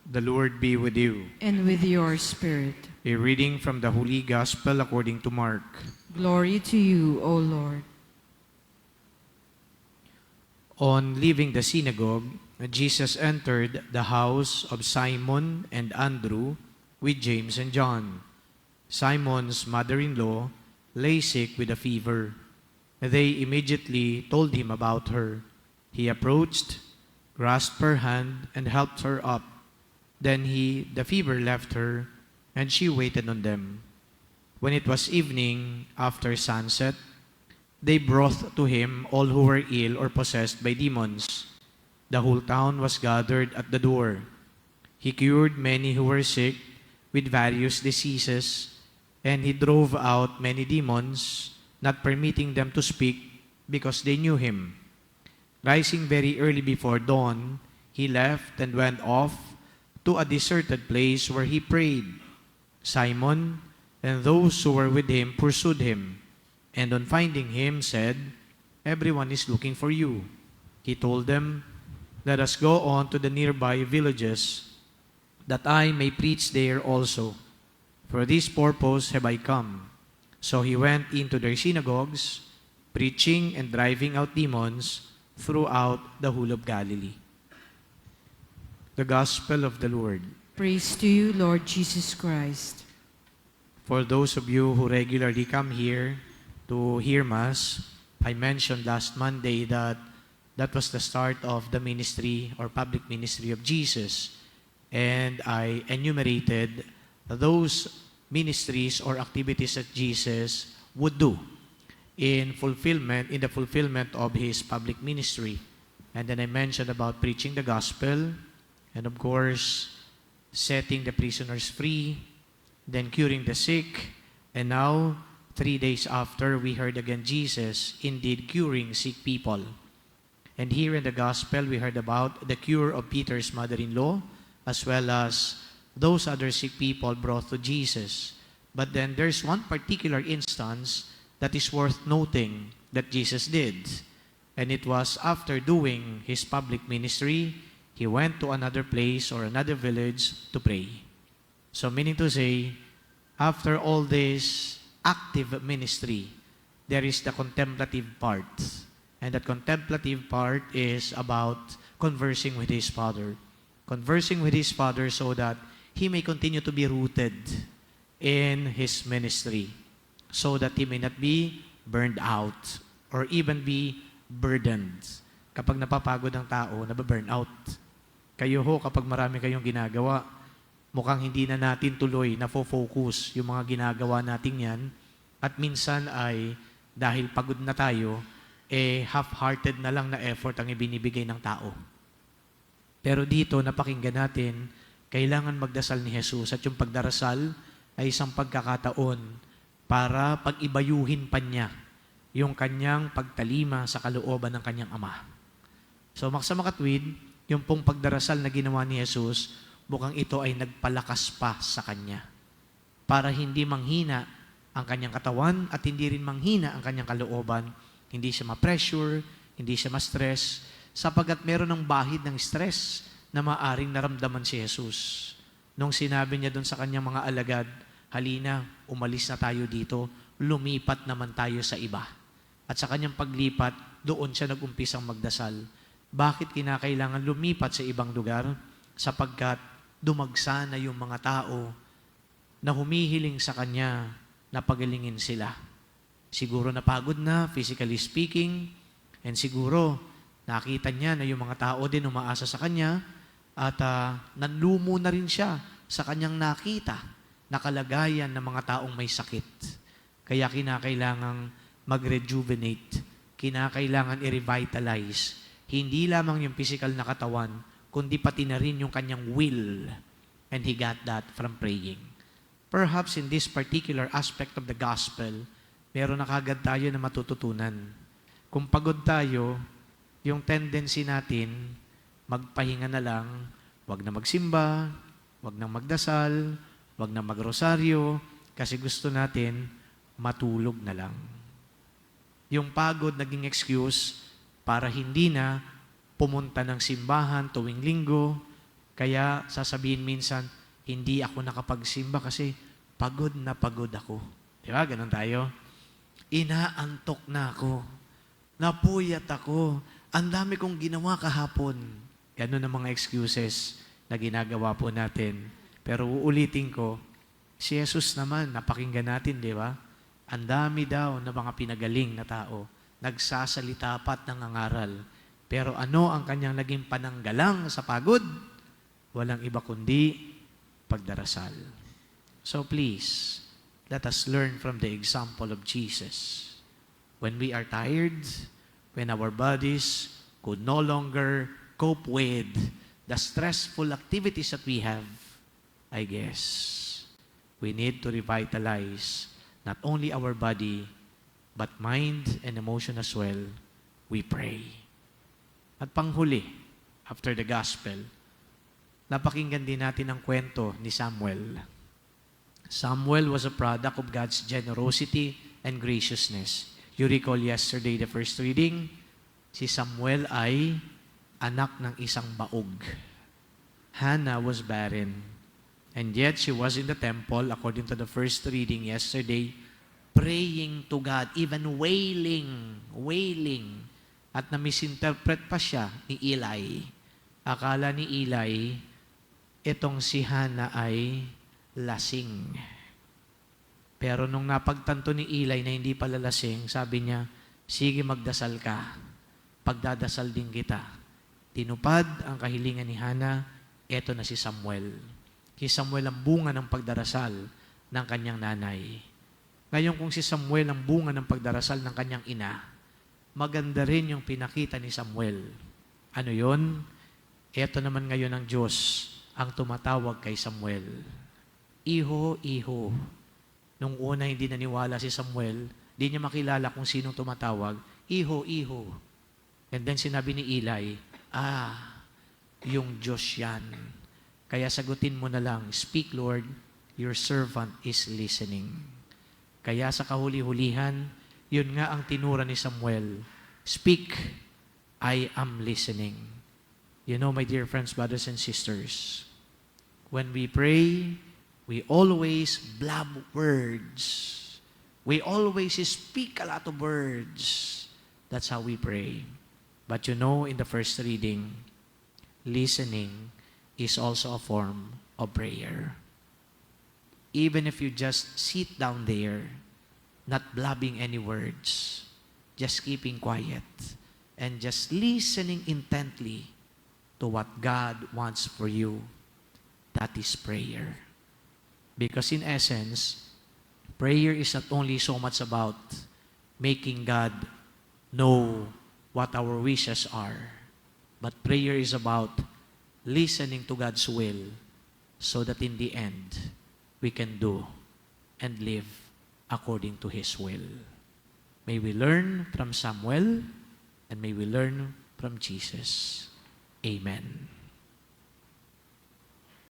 The Lord be with you. And with your spirit. A reading from the Holy Gospel according to Mark. Glory to you, O Lord. On leaving the synagogue, Jesus entered the house of Simon and Andrew with James and John. Simon's mother-in-law lay sick with a fever. They immediately told him about her. He approached, grasped her hand, and helped her up. Then the fever left her, and she waited on them. When it was evening, after sunset, they brought to him all who were ill or possessed by demons. The whole town was gathered at the door. He cured many who were sick with various diseases, and he drove out many demons, not permitting them to speak because they knew him. Rising very early before dawn, he left and went off to a deserted place where he prayed. Simon and those who were with him pursued him, and on finding him said, "Everyone is looking for you." He told them, "Let us go on to the nearby villages, that I may preach there also. For this purpose have I come." So he went into their synagogues, preaching and driving out demons throughout the whole of Galilee. The Gospel of the Lord. Praise to you, Lord Jesus Christ. For those of you who regularly come here to hear Mass, I mentioned last Monday that that was the start of the ministry or public ministry of Jesus. And I enumerated those ministries or activities that Jesus would do in the fulfillment of his public ministry. And then I mentioned about preaching the gospel, and of course, setting the prisoners free, then curing the sick, and now, 3 days after, we heard again Jesus indeed curing sick people. And here in the gospel, we heard about the cure of Peter's mother-in-law, as well as those other sick people brought to Jesus. But then there's one particular instance that is worth noting that Jesus did. And it was after doing his public ministry, he went to another place or another village to pray. So meaning to say, after all this active ministry, there is the contemplative part. And that contemplative part is about conversing with his Father. Conversing with his Father so that he may continue to be rooted in his ministry, so that he may not be burned out or even be burdened. Kapag napapagod ang tao, nababurn out. Kayo ho, kapag marami kayong ginagawa, mukhang hindi na natin tuloy nafo-focus yung mga ginagawa natin yan. At minsan ay, dahil pagod na tayo, half-hearted na lang na effort ang ibinibigay ng tao. Pero dito, napakinggan natin, kailangan magdasal ni Jesus at yung pagdarasal ay isang pagkakataon para pag-ibayuhin pa niya yung kanyang pagtalima sa kalooban ng kanyang Ama. So, makatwid, yung pong pagdarasal na ginawa ni Jesus, mukhang ito ay nagpalakas pa sa kanya para hindi manghina ang kanyang katawan at hindi rin manghina ang kanyang kalooban. Hindi siya ma-pressure, hindi siya ma-stress, sapagkat meron ng bahid ng stress na maaring naramdaman si Jesus. Nung sinabi niya doon sa kanyang mga alagad, "Halina, umalis na tayo dito, lumipat naman tayo sa iba." At sa kanyang paglipat, doon siya nag-umpisang magdasal. Bakit kinakailangan lumipat sa ibang lugar? Sapagkat dumagsa na yung mga tao na humihiling sa kanya na pagalingin sila. Siguro napagod na, physically speaking, and siguro nakita niya na yung mga tao din umaasa sa kanya at nanlumo na rin siya sa kanyang nakita na kalagayan ng mga taong may sakit. Kaya kinakailangang mag-rejuvenate, kinakailangan i-revitalize, hindi lamang yung physical na katawan, kundi pati na rin yung kanyang will. And he got that from praying. Perhaps in this particular aspect of the gospel, meron na kagad tayo na matututunan. Kung pagod tayo, yung tendency natin, magpahinga na lang, wag na magsimba, wag na magdasal, wag na magrosaryo, kasi gusto natin matulog na lang. Yung pagod naging excuse para hindi na pumunta ng simbahan tuwing linggo, Kaya sasabihin minsan, hindi ako nakapagsimba kasi pagod na pagod ako. Di ba? Ganun tayo. Inaantok na ako. Napuyat ako. Ang dami kong ginawa kahapon. Ganun ang mga excuses na ginagawa po natin. Pero uulitin ko, si Jesus naman, napakinggan natin, di ba? Ang dami daw na mga pinagaling na tao. Nagsasalita pat nangangaral. Pero ano ang kanyang naging pananggalang sa pagod? Walang iba kundi pagdarasal. So please, let us learn from the example of Jesus. When we are tired, when our bodies could no longer cope with the stressful activities that we have, I guess, we need to revitalize not only our body, but mind and emotion as well. We pray. At panghuli, after the gospel, napakinggan din natin ang kwento ni Samuel. Samuel was a product of God's generosity and graciousness. You recall yesterday, the first reading, si Samuel ay anak ng isang baog. Hannah was barren. And yet, she was in the temple, according to the first reading yesterday, praying to God, even wailing. At na-misinterpret pa siya ni Eli. Akala ni Eli, itong si Hannah ay lasing. Pero nung napagtanto ni Eli na hindi pala lasing, sabi niya, sige magdasal ka, pagdadasal din kita. Tinupad ang kahilingan ni Hannah, eto na si Samuel. Si Samuel ang bunga ng pagdarasal ng kanyang nanay. Ngayon kung si Samuel ang bunga ng pagdarasal ng kanyang ina, maganda rin yung pinakita ni Samuel. Ano yon? Eto naman ngayon ang Diyos ang tumatawag kay Samuel. Iho, iho. Nung una hindi naniwala si Samuel, di niya makilala kung sinong tumatawag. Iho, iho. And then sinabi ni Eli, yung Diyos yan. Kaya sagutin mo na lang, speak Lord, your servant is listening. Kaya sa kahuli-hulihan, yun nga ang tinura ni Samuel. Speak, I am listening. You know, my dear friends, brothers and sisters, when we pray, we always blab words. We always speak a lot of words. That's how we pray. But you know, in the first reading, listening is also a form of prayer. Even if you just sit down there, not blabbing any words, just keeping quiet, and just listening intently to what God wants for you, that is prayer. Because in essence, prayer is not only so much about making God know what our wishes are, but prayer is about listening to God's will so that in the end, we can do and live according to His will. May we learn from Samuel and may we learn from Jesus. Amen.